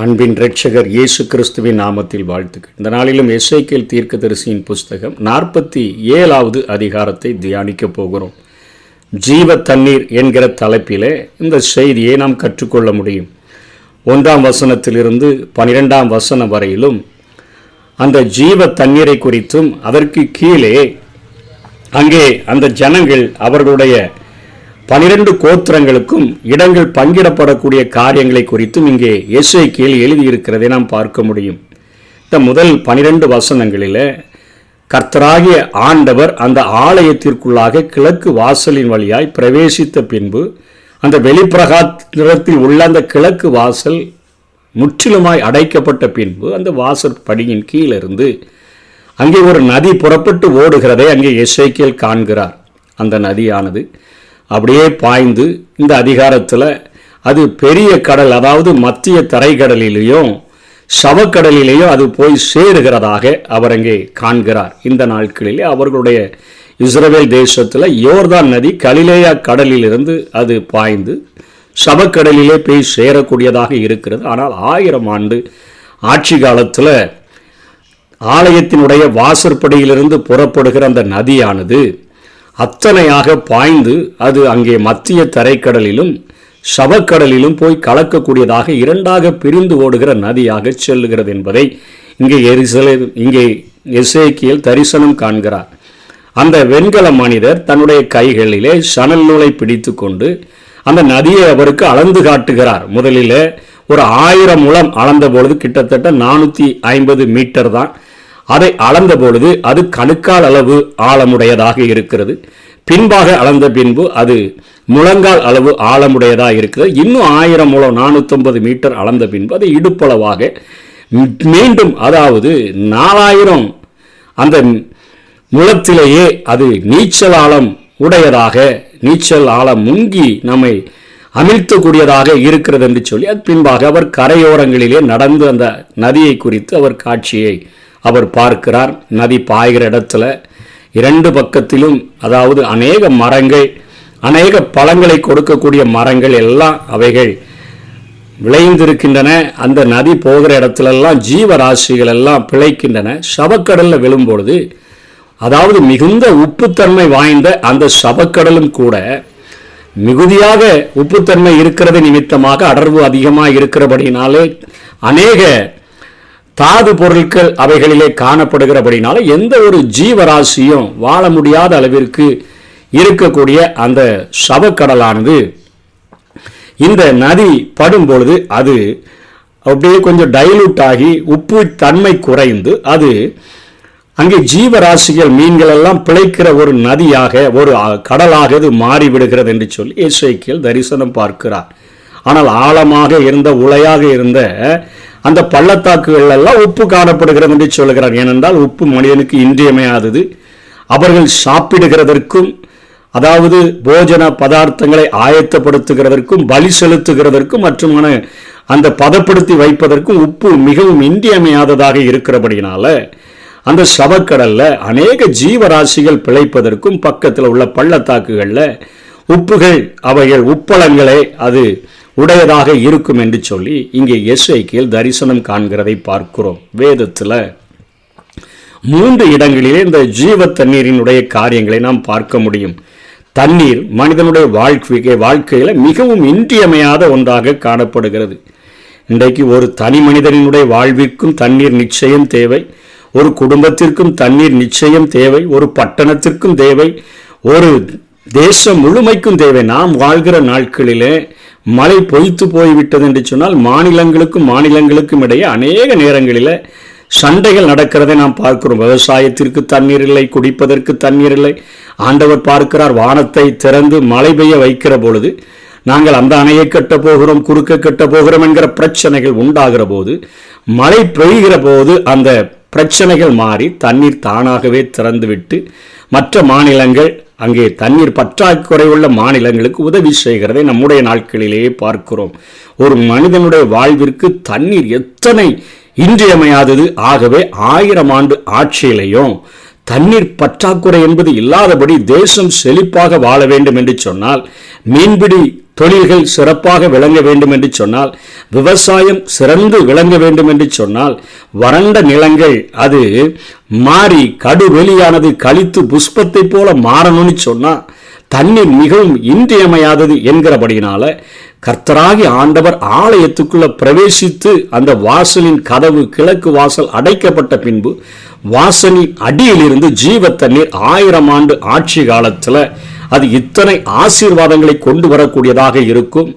அன்பின் இரட்சகர் இயேசு கிறிஸ்துவின் நாமத்தில் வாழ்த்துக்கள். இந்த நாளிலும் எசேக்கியேல் தீர்க்கதரிசியின் புஸ்தகம் 47வது அதிகாரத்தை தியானிக்க போகிறோம். ஜீவ தண்ணீர் என்கிற தலைப்பிலே இந்த செய்தியை நாம் கற்றுக்கொள்ள முடியும். 1ஆம் வசனத்திலிருந்து 12ஆம் வசனம் வரையிலும் அந்த ஜீவ தண்ணீரை குறித்தும் அதற்கு கீழே அங்கே அந்த ஜனங்கள் அவர்களுடைய 12 கோத்திரங்களுக்கும் இடங்கள் பங்கிடப்படக்கூடிய காரியங்களை குறித்தும் இங்கே எசேக்கியேல் எழுதியிருக்கிறதை நாம் பார்க்க முடியும். இந்த முதல் 12 வசனங்களில் கர்த்தராகிய ஆண்டவர் அந்த ஆலயத்திற்குள்ளாக கிழக்கு வாசலின் வழியாய் பிரவேசித்த பின்பு அந்த வெளிப்பிரகாரத்தில் உள்ள அந்த கிழக்கு வாசல் முற்றிலுமாய் அடைக்கப்பட்ட பின்பு அந்த வாசல் படியின் கீழிருந்து அங்கே ஒரு நதி புறப்பட்டு ஓடுகிறதை அங்கே எசேக்கியேல் காண்கிறார். அந்த நதியானது அப்படியே பாய்ந்து இந்த அதிகாரத்தில் அது பெரிய கடல், அதாவது மத்திய தரைக்கடலிலேயும் சவக்கடலிலேயும் அது போய் சேருகிறதாக அவர் அங்கே காண்கிறார். இந்த நாட்களிலே அவர்களுடைய இஸ்ரவேல் தேசத்தில் யோர்தான் நதி கலிலேயா கடலிலிருந்து அது பாய்ந்து சவக்கடலிலே போய் சேரக்கூடியதாக இருக்கிறது. ஆனால் 1000 ஆண்டு ஆட்சி காலத்தில் ஆலயத்தினுடைய வாசற்படியிலிருந்து புறப்படுகிற அந்த நதியானது அத்தனையாக பாய்ந்து அது அங்கே மத்திய தரைக்கடலிலும் சவக்கடலிலும் போய் கலக்கக்கூடியதாக 2ஆக பிரிந்து ஓடுகிற நதியாக செல்லுகிறது என்பதை இங்கே எசேக்கியேல் தரிசனம் காண்கிறார். அந்த வெண்கல மனிதர் தன்னுடைய கைகளிலே சணல் நூலை பிடித்து கொண்டு அந்த நதியை அவருக்கு அளந்து காட்டுகிறார். முதலில் ஒரு 1000 முழம் அளந்த பொழுது கிட்டத்தட்ட 450 மீட்டர் தான். அதை அளந்த பொழுது அது கணுக்கால் அளவு ஆழமுடையதாக இருக்கிறது. பின்பாக அளந்த பின்பு அது முழங்கால் அளவு ஆழமுடையதாக இருக்கிறது. இன்னும் 1000 முழம் 450 மீட்டர் அளந்த பின்பு அது இடுப்பளவாக மீண்டும், அதாவது 4000 அந்த முழத்திலேயே அது நீச்சல் ஆழம் உடையதாக, நீச்சல் ஆழம் முங்கி நம்மை அமிழ்த்தக்கூடியதாக இருக்கிறது என்று சொல்லி அது பின்பாக அவர் கரையோரங்களிலே நடந்து அந்த நதியை குறித்து அவர் காட்சியை அவர் பார்க்கிறார். நதி பாய்கிற இடத்துல 2 பக்கத்திலும், அதாவது அநேக மரங்கள், அநேக பழங்களை கொடுக்கக்கூடிய மரங்கள் எல்லாம் அவைகள் விளைந்திருக்கின்றன. அந்த நதி போகிற இடத்துலெல்லாம் ஜீவராசிகள் எல்லாம் பிழைக்கின்றன. சவக்கடலில் விழும்பொழுது, அதாவது மிகுந்த உப்புத்தன்மை வாய்ந்த அந்த சவக்கடலும் கூட மிகுதியாக உப்புத்தன்மை இருக்கிறது நிமித்தமாக அடர்வு அதிகமாக இருக்கிறபடினாலே அநேக தாது பொருட்கள் அவைகளிலே காணப்படுகிறபடினால எந்த ஒரு ஜீவராசியும் வாழ முடியாத அளவிற்கு இருக்கக்கூடிய அந்த சவக்கடலானது இந்த நதி படும்பொழுது அது அப்படியே கொஞ்சம் டைலூட் ஆகி உப்பு தன்மை குறைந்து அது அங்கே ஜீவராசிகள் மீன்கள் எல்லாம் பிழைக்கிற ஒரு நதியாக, ஒரு கடலாக இது மாறிவிடுகிறது என்று சொல்லி எசேக்கியேல் தரிசனம் பார்க்கிறார். ஆனால் ஆழமாக இருந்த, உளையாக இருந்த அந்த பள்ளத்தாக்குகள் எல்லாம் உப்பு காணப்படுகிறது என்று சொல்கிறார். ஏனென்றால் உப்பு மனிதனுக்கு இன்றியமையாதது. அவர்கள் சாப்பிடுகிறதற்கும், அதாவது போஜன பதார்த்தங்களை ஆயத்தப்படுத்துகிறதற்கும், பலி செலுத்துகிறதற்கும் மற்றும் அந்த பதப்படுத்தி வைப்பதற்கும் உப்பு மிகவும் இன்றியமையாததாக இருக்கிறபடினால அந்த சவக்கடல்ல அநேக ஜீவராசிகள் பிழைப்பதற்கும் பக்கத்தில் உள்ள பள்ளத்தாக்குகளில் உப்புகள், அவைகள் உப்பளங்களை அது உடையதாக இருக்கும் என்று சொல்லி இங்கே எசேக்கியேல் தரிசனம் காண்கிறதை பார்க்கிறோம். வேதத்தில் 3 இடங்களிலே இந்த ஜீவ தண்ணீரினுடைய காரியங்களை நாம் பார்க்க முடியும். தண்ணீர் மனிதனுடைய வாழ்க்கையில் மிகவும் இன்றியமையாத ஒன்றாக காணப்படுகிறது. இன்றைக்கு ஒரு தனி மனிதனினுடைய வாழ்விற்கும் தண்ணீர் நிச்சயம் தேவை. ஒரு குடும்பத்திற்கும் தண்ணீர் நிச்சயம் தேவை. ஒரு பட்டணத்திற்கும் தேவை. ஒரு தேசம் முழுமைக்கும் தேவை. நாம் வாழ்கிற நாட்களிலே மழை பொய்த்து போய்விட்டது என்று சொன்னால் மாநிலங்களுக்கும் இடையே அநேக நேரங்களில் சண்டைகள் நடக்கிறதை நாம் பார்க்கிறோம். விவசாயத்திற்கு தண்ணீர் இல்லை, குடிப்பதற்கு தண்ணீர் இல்லை. ஆண்டவர் பார்க்கிறார், வானத்தை திறந்து மழை பெய்ய வைக்கிற பொழுது நாங்கள் அந்த அணையை கட்ட போகிறோம், குறுக்க கட்ட போகிறோம் என்கிற பிரச்சனைகள் உண்டாகிற போது, மழை பெய்கிற போது அந்த பிரச்சனைகள் மாறி தண்ணீர் தானாகவே திறந்துவிட்டு மற்ற மாநிலங்கள், அங்கே தண்ணீர் பற்றாக்குறை உள்ள மாநிலங்களுக்கு உதவி செய்கிறதை நம்முடைய நாட்களிலேயே பார்க்கிறோம். ஒரு மனிதனுடைய வாழ்விற்கு தண்ணீர் எத்தனை இன்றியமையாதது. ஆகவே 1000 ஆண்டு ஆட்சியிலையும் தண்ணீர் பற்றாக்குறை என்பது இல்லாதபடி தேசம் செழிப்பாக வாழ வேண்டும் என்று சொன்னால் மீன்பிடி தொழில்கள் சிறப்பாக விளங்க வேண்டும் என்று சொன்னால், விவசாயம் சிறந்து விளங்க வேண்டும் என்று சொன்னால், வறண்ட நிலங்கள் அது மாறி கடுவெளியானது கழித்து புஷ்பத்தை போல மாறணும்னு சொன்னால் தண்ணீர் மிகவும் இன்றியமையாதது என்கிறபடியினால கர்த்தராகி ஆண்டவர் ஆலயத்துக்குள்ள பிரவேசித்து அந்த வாசலின் கதவு கிழக்கு வாசல் அடைக்கப்பட்ட பின்பு வாசலின் அடியிலிருந்து ஜீவ தண்ணீர் 1000 ஆண்டு ஆட்சி காலத்தில் அது இத்தனை ஆசீர்வாதங்களை கொண்டு வரக்கூடியதாக இருக்கும்.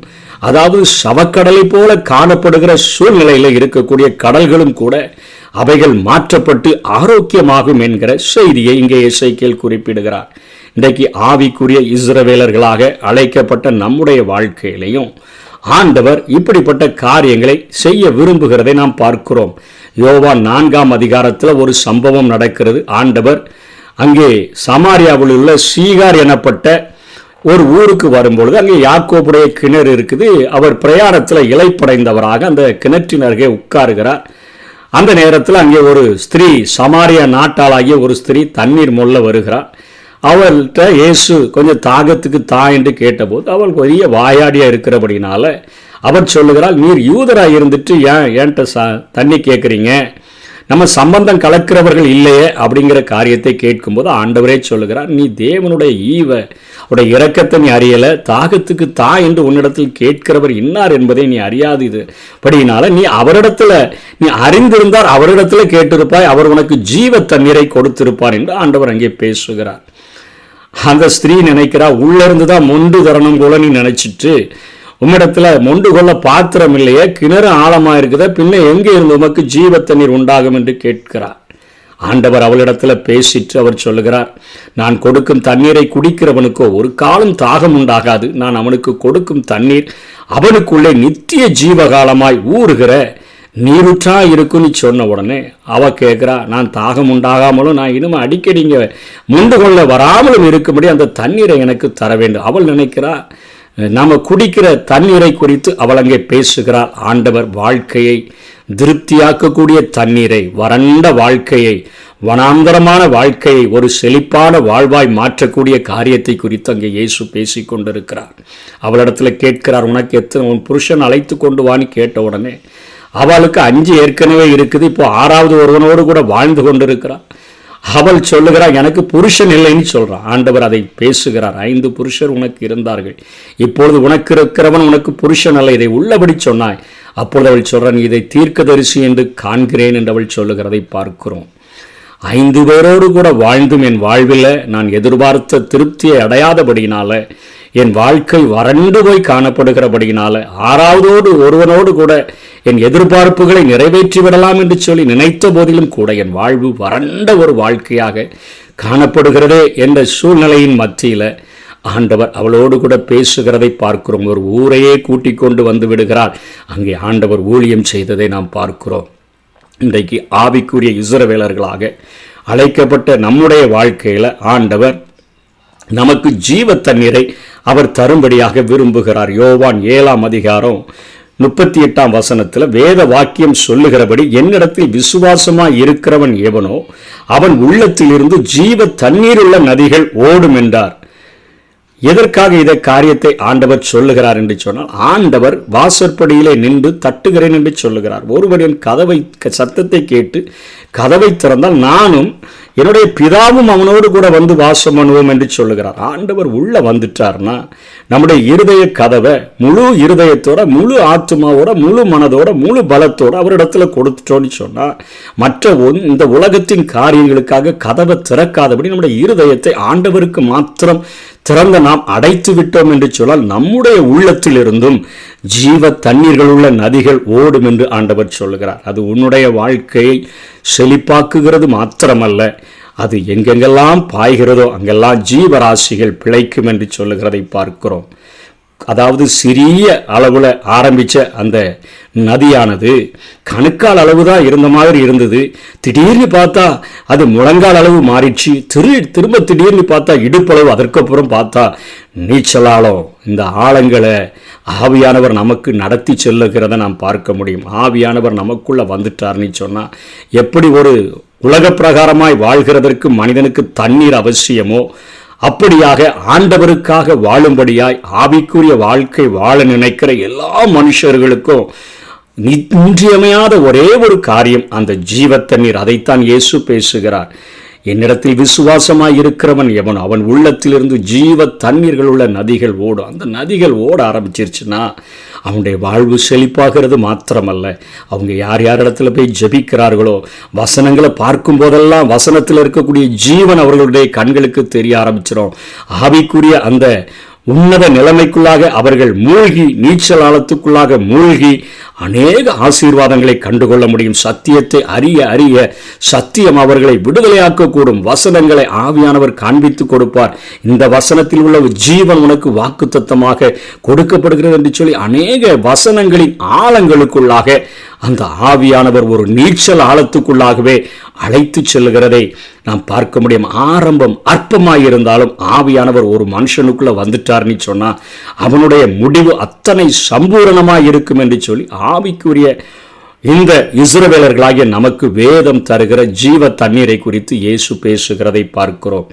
அதாவது சவக்கடலை போல காணப்படுகிற சூழ்நிலையில் இருக்கக்கூடிய கடல்களும் கூட அவைகள் மாற்றப்பட்டு ஆரோக்கியமாகும் என்கிற செய்தியை இங்கே எசேக்கியேல் குறிப்பிடுகிறார். இன்றைக்கு ஆவிக்குரிய இஸ்ரவேலர்களாக அழைக்கப்பட்ட நம்முடைய வாழ்க்கையிலையும் ஆண்டவர் இப்படிப்பட்ட காரியங்களை செய்ய விரும்புகிறதை நாம் பார்க்கிறோம். யோவான் 4ஆம் அதிகாரத்தில் ஒரு சம்பவம் நடக்கிறது. ஆண்டவர் அங்கே சமாரியாவில் உள்ள சீகார் எனப்பட்ட ஒரு ஊருக்கு வரும்பொழுது அங்கே யாக்கோபுடைய கிணறு இருக்குது. அவர் பிரயாணத்தில் இளைப்படைந்தவராக அந்த கிணற்றின் அருகே உட்காருகிறார். அந்த நேரத்தில் அங்கே ஒரு ஸ்திரீ, சமாரியா நாட்டாளாகிய ஒரு ஸ்திரீ தண்ணீர் மொள்ள வருகிறார். அவள்கிட்ட இயேசு கொஞ்சம் தாகத்துக்கு தா என்று கேட்டபோது அவள் பெரிய வாயாடியா இருக்கிறபடினால அவர் சொல்லுகிறாள், நீர் யூதராக இருந்துட்டு ஏன்ட்ட தண்ணி கேட்குறீங்க, நம்ம சம்பந்தம் கலக்கிறவர்கள் இல்லையே அப்படிங்கிற காரியத்தை கேட்கும்போது ஆண்டவரே சொல்லுகிறார், நீ தேவனுடைய உடைய இரக்கத்தை நீ அறியலை, தாகத்துக்கு தா என்று உன்னிடத்தில் கேட்கிறவர் இன்னார் என்பதை நீ அறியாது. இது படியினால நீ அவரிடத்துல நீ அறிந்திருந்தார் அவரிடத்துல கேட்டிருப்பாய், அவர் உனக்கு ஜீவ தண்ணீரை கொடுத்திருப்பார் என்று ஆண்டவர் அங்கே பேசுகிறார். அந்த ஸ்திரீ நினைக்கிறா, உள்ள இருந்துதான் மொண்டு தரணும் போல நீ நினைச்சிட்டு உம்மிடத்துல மொண்டு கொள்ள பாத்திரம் இல்லையே, கிணறு ஆழமா இருக்குத, பின்ன எங்கே இருந்து உமக்கு ஜீவ தண்ணீர் உண்டாகும் என்று கேட்கிறார். ஆண்டவர் அவளிடத்துல பேசிட்டு அவர் சொல்லுகிறார், நான் கொடுக்கும் தண்ணீரை குடிக்கிறவனுக்கோ ஒரு காலம் தாகம் உண்டாகாது, நான் அவனுக்கு கொடுக்கும் தண்ணீர் அவனுக்குள்ளே நித்திய ஜீவகாலமாய் ஊறுகிற நீருற்றா இருக்குன்னு சொன்ன உடனே அவ கேட்குறா, நான் தாகம் உண்டாகாமலும் நான் இனிமே அடிக்கடிங்க முண்டு கொள்ள வராமலும் இருக்கும்படி அந்த தண்ணீரை எனக்கு தர வேண்டும். அவள் நினைக்கிறா நாம் குடிக்கிற தண்ணீரை குறித்து அவள் அங்கே பேசுகிறாள். ஆண்டவர் வாழ்க்கையை திருப்தியாக்கக்கூடிய தண்ணீரை, வறண்ட வாழ்க்கையை, வனாந்தரமான வாழ்க்கையை ஒரு செழிப்பான வாழ்வாய் மாற்றக்கூடிய காரியத்தை குறித்து அங்கே இயேசு பேசி கொண்டிருக்கிறார். அவளிடத்துல கேட்கிறார், உனக்கு எத்தனை உன் புருஷன் அழைத்து கொண்டு வான்னு கேட்ட உடனே அவளுக்கு 5 ஏற்கனவே இருக்குது, இப்போ 6வது ஒருவனோடு கூட வாழ்ந்து கொண்டிருக்கிறார். அவள் சொல்லுகிறார், எனக்கு புருஷன் இல்லைன்னு சொல்றான். ஆண்டவர் அதை பேசுகிறார், 5 புருஷர் உனக்கு இருந்தார்கள், இப்பொழுது உனக்கு இருக்கிறவன் உனக்கு புருஷன் அல்ல, இதை உள்ளபடி சொன்னாய். அப்பொழுது அவள் சொல்றான், இதை தீர்க்கதரிசி என்று காண்கிறேன் என்று அவள் சொல்லுகிறதை பார்க்கிறோம். 5 பேரோடு கூட வாழ்ந்தும் என் வாழ்வில் நான் எதிர்பார்த்த திருப்தியை அடையாதபடியினால என் வாழ்க்கை வறண்டு போய் காணப்படுகிறபடியினால 6வது ஒருவனோடு கூட என் எதிர்பார்ப்புகளை நிறைவேற்றி விடலாம் என்று சொல்லி நினைத்த போதிலும் கூட என் வாழ்வு வறண்ட ஒரு வாழ்க்கையாக காணப்படுகிறதே என்ற சூழ்நிலையின் மத்தியில் ஆண்டவர் அவளோடு கூட பேசுகிறதை பார்க்கிறோம். ஒரு ஊரையே கூட்டிக் கொண்டு வந்து விடுகிறார். அங்கே ஆண்டவர் ஊழியம் செய்ததை நாம் பார்க்கிறோம். இன்றைக்கு ஆவிக்குரிய இஸ்ரவேலர்களாக அழைக்கப்பட்ட நம்முடைய வாழ்க்கையில் ஆண்டவர் நமக்கு ஜீவ தண்ணீரை அவர் தரும்படியாக விரும்புகிறார். யோவான் 7ஆம் அதிகாரம் 38ஆம் வசனத்தில் வேத வாக்கியம் சொல்லுகிறபடி, என்னிடத்தில் விசுவாசமாய் இருக்கிறவன் எவனோ அவன் உள்ளத்திலிருந்து ஜீவ தண்ணீர் உள்ள நதிகள் ஓடும் என்றார். எதற்காக இதை காரியத்தை ஆண்டவர் சொல்லுகிறார் என்று சொன்னால், ஆண்டவர் வாசற்படியிலே நின்று தட்டுகிறேன் என்று சொல்லுகிறார். ஒருவரின் கதவை சத்தத்தை கேட்டு கதவை திறந்தால் நானும் என்னுடைய பிதாவும் அவனோடு கூட வந்து வாசம் பண்ணுவோம் என்று சொல்லுகிறார். ஆண்டவர் உள்ள வந்துட்டார்னா நம்முடைய இருதய கதவை முழு இருதயத்தோட, முழு ஆத்மாவோட, முழு மனதோட, முழு பலத்தோட அவரிடத்துல கொடுத்துட்டோன்னு சொன்னா மற்ற இந்த உலகத்தின் காரியங்களுக்காக கதவை திறக்காதபடி நம்முடைய இருதயத்தை ஆண்டவருக்கு மாத்திரம் திறந்த நாம் அடைத்து விட்டோம் என்று சொன்னால் நம்முடைய உள்ளத்தில் இருந்தும் ஜீவ தண்ணீர்கள் உள்ள நதிகள் ஓடும் என்று ஆண்டவர் சொல்லுகிறார். அது உன்னுடைய வாழ்க்கையை செழிப்பாக்குகிறது மாத்திரமல்ல, அது எங்கெங்கெல்லாம் பாய்கிறதோ அங்கெல்லாம் ஜீவராசிகள் பிழைக்கும் என்று சொல்லுகிறதை பார்க்கிறோம். அதாவது சிறிய அளவில் ஆரம்பித்த அந்த நதியானது கணுக்கால் அளவு தான் இருந்த மாதிரி இருந்தது. திடீர்னு பார்த்தா அது முழங்கால் அளவு மாறிடுச்சு. திரும்ப திடீர்னு பார்த்தா இடுப்பளவு, அதற்கப்புறம் பார்த்தா நீச்சலாலம். இந்த ஆழங்களை ஆவியானவர் நமக்கு நடத்தி செல்லுகிறத நாம் பார்க்க முடியும். ஆவியானவர் நமக்குள்ள வந்துட்டார்னு சொன்னால் எப்படி ஒரு உலக பிரகாரமாய் வாழ்கிறதற்கு மனிதனுக்கு தண்ணீர் அவசியமோ அப்படியாக ஆண்டவருக்காக வாழும்படியாய் ஆவிக்குரிய வாழ்க்கை வாழ நினைக்கிற எல்லா மனுஷர்களுக்கும் இன்றியமையாத ஒரே ஒரு காரியம் அந்த ஜீவ தண்ணீர். அதைத்தான் இயேசு பேசுகிறார். என்னிடத்தில் விசுவாசமாய் இருக்கிறவன் எவனோ அவன் உள்ளத்திலிருந்து ஜீவ தண்ணீர்கள் உள்ள நதிகள் ஓடும். அந்த நதிகள் ஓட ஆரம்பிச்சிருச்சுன்னா அவனுடைய வாழ்வு செழிப்பாகிறது மாத்திரமல்ல, அவங்க யார் யார் இடத்துல போய் ஜெபிக்கிறார்களோ, வசனங்களை பார்க்கும் போதெல்லாம் வசனத்தில் இருக்கக்கூடிய ஜீவன் அவர்களுடைய கண்களுக்கு தெரிய ஆரம்பிச்சிடும். ஆவிக்குரிய அந்த உன்னத நிலைமைக்குள்ளாக அவர்கள் மூழ்கி, நீச்சல் ஆழத்துக்குள்ளாக மூழ்கி அநேக ஆசீர்வாதங்களை கண்டுகொள்ள முடியும். சத்தியத்தை அறிய அறிய சத்தியம் அவர்களை விடுதலையாக்கக்கூடும். வசனங்களை ஆவியானவர் காண்பித்து கொடுப்பார். இந்த வசனத்தில் உள்ள ஜீவன் உனக்கு வாக்குத்தத்தமாக கொடுக்கப்படுகிறது என்று சொல்லி அநேக வசனங்களின் ஆழங்களுக்குள்ளாக அந்த ஆவியானவர் ஒரு நீச்சல் ஆழத்துக்குள்ளாகவே அழைத்து செல்லுகிறதை நாம் பார்க்க முடியும். ஆரம்பம் அற்பமாயிருந்தாலும் ஆவியானவர் ஒரு மனுஷனுக்குள்ள வந்துட்டார்னு சொன்னா அவனுடைய முடிவு அத்தனை சம்பூரணமாய் இருக்கும் என்று சொல்லி ஆவிக்குரிய இந்த இஸ்ரவேலர்களாகிய நமக்கு வேதம் தருகிற ஜீவ தண்ணீரை குறித்து இயேசு பேசுகிறதை பார்க்கிறோம்.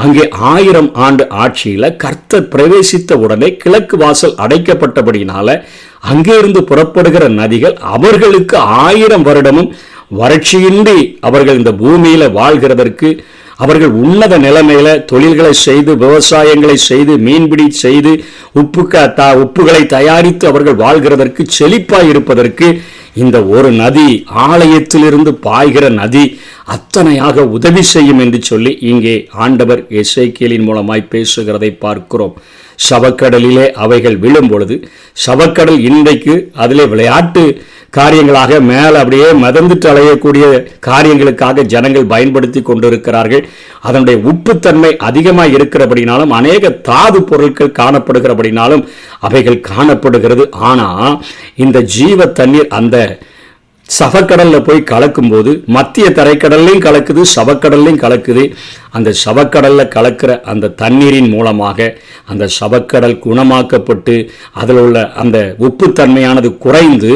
அங்கே 1000 ஆண்டு ஆட்சியில கர்த்தர் பிரவேசித்த உடனே கிழக்கு வாசல் அடைக்கப்பட்டபடினால அங்கே இருந்து புறப்படுகிற நதிகள் அவர்களுக்கு 1000 வருடமும் வறட்சியின்றி அவர்கள் இந்த பூமியில வாழ்கிறதற்கு, அவர்கள் உன்னத நிலைமையில தொழில்களை செய்து, விவசாயங்களை செய்து, மீன்பிடி செய்து, உப்புகளை தயாரித்து அவர்கள் வாழ்கிறதற்கு, செழிப்பாய் இருப்பதற்கு இந்த ஒரு நதி, ஆலயத்திலிருந்து பாய்கிற நதி அத்தனையாக உதவி செய்யும் என்று சொல்லி இங்கே ஆண்டவர் எசேக்கியேலின் மூலமாய் பேசுகிறதை பார்க்கிறோம். சவக்கடலிலே அவைகள் விழும் பொழுது, சவக்கடல் இன்றைக்கு அதிலே விளையாட்டு காரியங்களாக மேலே அப்படியே மிதந்துட்டு அலையக்கூடிய காரியங்களுக்காக ஜனங்கள் பயன்படுத்தி கொண்டிருக்கிறார்கள். அதனுடைய உப்புத்தன்மை அதிகமாக இருக்கிறபடினாலும் அநேக தாது பொருட்கள் காணப்படுகிறபடினாலும் அவைகள் காணப்படுகிறது. ஆனால் இந்த ஜீவ தண்ணீர் அந்த சவக்கடலில் போய் கலக்கும்போது மத்திய தரைக்கடல்லையும் கலக்குது, சவக்கடல்லையும் கலக்குது. அந்த சவக்கடலில் கலக்கிற அந்த தண்ணீரின் மூலமாக அந்த சவக்கடல் குணமாக்கப்பட்டு அதில் உள்ள அந்த உப்புத்தன்மையானது குறைந்து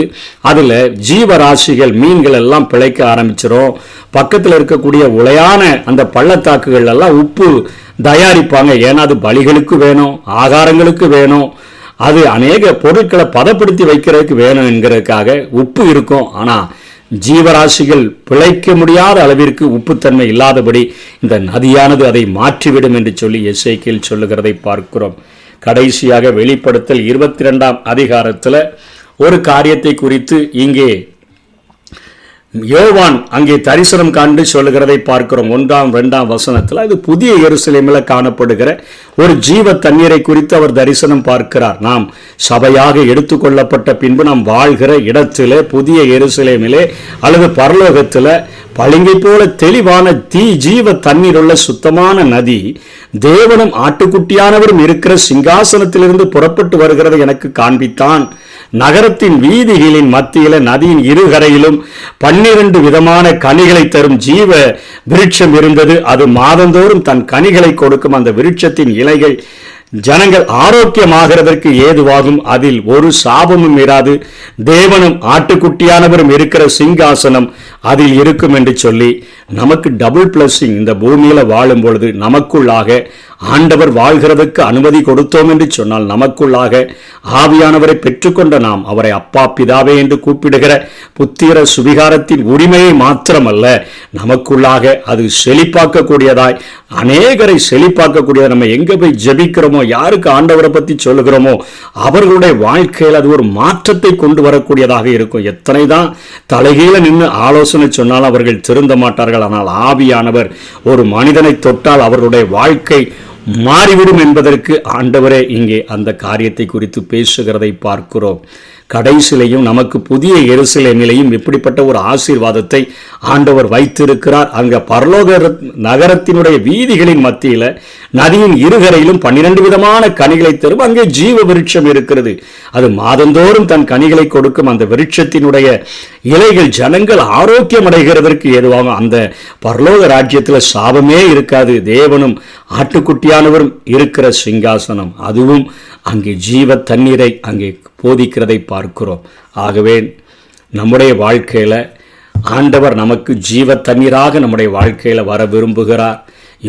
அதில் ஜீவராசிகள், மீன்கள் எல்லாம் பிழைக்க ஆரம்பிச்சிடும். பக்கத்தில் இருக்கக்கூடிய உளையான அந்த பள்ளத்தாக்குகள் எல்லாம் உப்பு தயாரிப்பாங்க. ஏன்னா அது பலிகளுக்கு வேணும், ஆகாரங்களுக்கு வேணும், அது அநேக பொருட்களை பதப்படுத்தி வைக்கிறதுக்கு வேணும் என்கிறதுக்காக உப்பு இருக்கும். ஆனால் ஜீவராசிகள் பிழைக்க முடியாத அளவிற்கு உப்புத்தன்மை இல்லாதபடி இந்த நதியானது அதை மாற்றிவிடும் என்று சொல்லி எசேக்கியேல் சொல்லுகிறதை பார்க்கிறோம். கடைசியாக வெளிப்படுத்தல் 22ஆம் அதிகாரத்தில் ஒரு காரியத்தை குறித்து இங்கே யோவான் அங்கே தரிசனம் காண்டு சொல்லுகிறதை பார்க்கிறோம். 1ஆம் 2ஆம் வசனத்தில் அது புதிய எருசலேமில் காணப்படுகிற ஒரு ஜீவ தண்ணீரை குறித்து அவர் தரிசனம் பார்க்கிறார். நாம் சபையாக எடுத்துக்கொள்ளப்பட்ட பின்பு நாம் வாழ்கிற இடத்திலே, புதிய எருசலேமிலே அல்லது பரலோகத்தில் பளிங்கை போல தெளிவான ஜீவ தண்ணீர் உள்ள சுத்தமான நதி தேவனும் ஆட்டுக்குட்டியானவரும் இருக்கிற சிங்காசனத்திலிருந்து புறப்பட்டு வருகிறதை எனக்கு காண்பித்தான். நகரத்தின் வீதிகளின் மத்தியில நதியின் இருகரையிலும் 12 விதமான கனிகளை தரும் ஜீவ விருட்சம் இருந்தது. அது மாதந்தோறும் தன் கனிகளை கொடுக்கும். அந்த விருட்சத்தின் இலைகள் ஜனங்கள் ஆரோக்கியமாகிறதற்கு ஏதுவாகும். அதில் ஒரு சாபமும் இராது. தேவனும் ஆட்டுக்குட்டியானவரும் இருக்கிற சிங்காசனம் அதில் இருக்கும் என்று சொல்லி நமக்கு டபுள் பிளஸிங். இந்த பூமியில வாழும் பொழுது நமக்குள்ளாக ஆண்டவர் வாழ்கிறதுக்கு அனுமதி கொடுத்தோம் என்று சொன்னால் நமக்குள்ளாக ஆவியானவரை பெற்றுக்கொண்ட நாம் அவரை அப்பா பிதாவே என்று கூப்பிடுகிற புத்திர சுவிகாரத்தின் உரிமையை மாத்திரமல்ல, நமக்குள்ளாக அது செழிப்பாக்கக்கூடியதாய், அநேகரை செழிப்பாக்கக்கூடியதாய். நம்ம எங்க போய் ஜெபிக்கிறோமோ, யாருக்கு ஆண்டவரை பற்றி சொல்லுகிறோமோ அவர்களுடைய வாழ்க்கையில் அது ஒரு மாற்றத்தை கொண்டு வரக்கூடியதாக இருக்கும். எத்தனை தான் தலைகீழ நின்று ஆலோசனை சொன்னால் அவர்கள் திருந்த மாட்டார்கள். ஆனால் ஆவியானவர் ஒரு மனிதனை தொட்டால் அவர்களுடைய வாழ்க்கை மாறிவிடும் என்பதற்கு ஆண்டவரே இங்கே அந்த காரியத்தை குறித்து பேசுகிறதை பார்க்கிறோம். கடைசிலையும் நமக்கு புதிய எருசலேமிலேயும் இப்படிப்பட்ட ஒரு ஆசீர்வாதத்தை ஆண்டவர் வைத்திருக்கிறார். அங்க பரலோக நகரத்தினுடைய வீதிகளின் மத்தியில நதியின் இருகரையிலும் 12 விதமான கனிகளை தரும். அங்கே ஜீவ விருட்சம் இருக்கிறது. அது மாதந்தோறும் தன் கனிகளை கொடுக்கும். அந்த விருட்சத்தினுடைய இலைகள் ஜனங்கள் ஆரோக்கியம் அடைகிறதற்கு ஏதுவாகும். அந்த பரலோக ராஜ்யத்தில் சாபமே இருக்காது. தேவனும் ஆட்டுக்குட்டியானவரும் இருக்கிற சிங்காசனம், அதுவும் அங்கே ஜீவ தண்ணீரை அங்கே போதிக்கிறதை பார்க்கிறோம். ஆகவே நம்முடைய வாழ்க்கையில் ஆண்டவர் நமக்கு ஜீவ தண்ணீராக நம்முடைய வாழ்க்கையில் வர விரும்புகிறார்.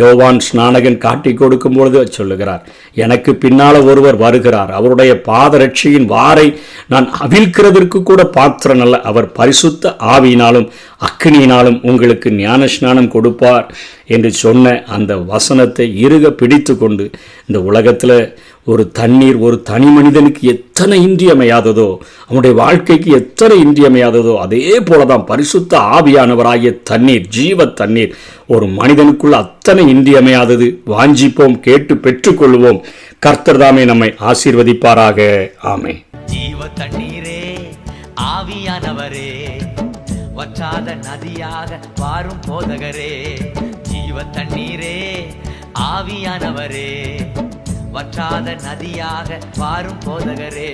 யோவான் ஸ்நானகன் காட்டி கொடுக்கும் பொழுது சொல்லுகிறார், எனக்கு பின்னால ஒருவர் வருகிறார், அவருடைய பாதரட்சியின் வாரை நான் அவிழ்க்கிறதற்கு கூட பாத்திரன் அல்ல, அவர் பரிசுத்த ஆவியினாலும் அக்கினியினாலும் உங்களுக்கு ஞான ஸ்நானம் கொடுப்பார் என்று சொன்ன அந்த வசனத்தை இறுக பிடித்து கொண்டு இந்த உலகத்தில் ஒரு தண்ணீர் ஒரு தனி மனிதனுக்கு எத்தனை இன்றியமையாததோ, அவனுடைய வாழ்க்கைக்கு எத்தனை இன்றியமையாததோ, அதே போலதான் பரிசுத்த ஆவியானவராகிய தண்ணீர், ஜீவ தண்ணீர் ஒரு மனிதனுக்குள்ள அத்தனை இன்றியமையாதது. வாஞ்சிப்போம், கேட்டு பெற்றுக்கொள்வோம். கர்த்தர் தாமே நம்மை ஆசீர்வதிப்பாராக. ஆமே. ஜீவ தண்ணீரே, ஆவியானவரே, வற்றாத நதியாக வாரும் போதகரே. ஜீவ தண்ணீரே, ஆவியானவரே, வற்றாத நதியாக வாரும் போதகரே.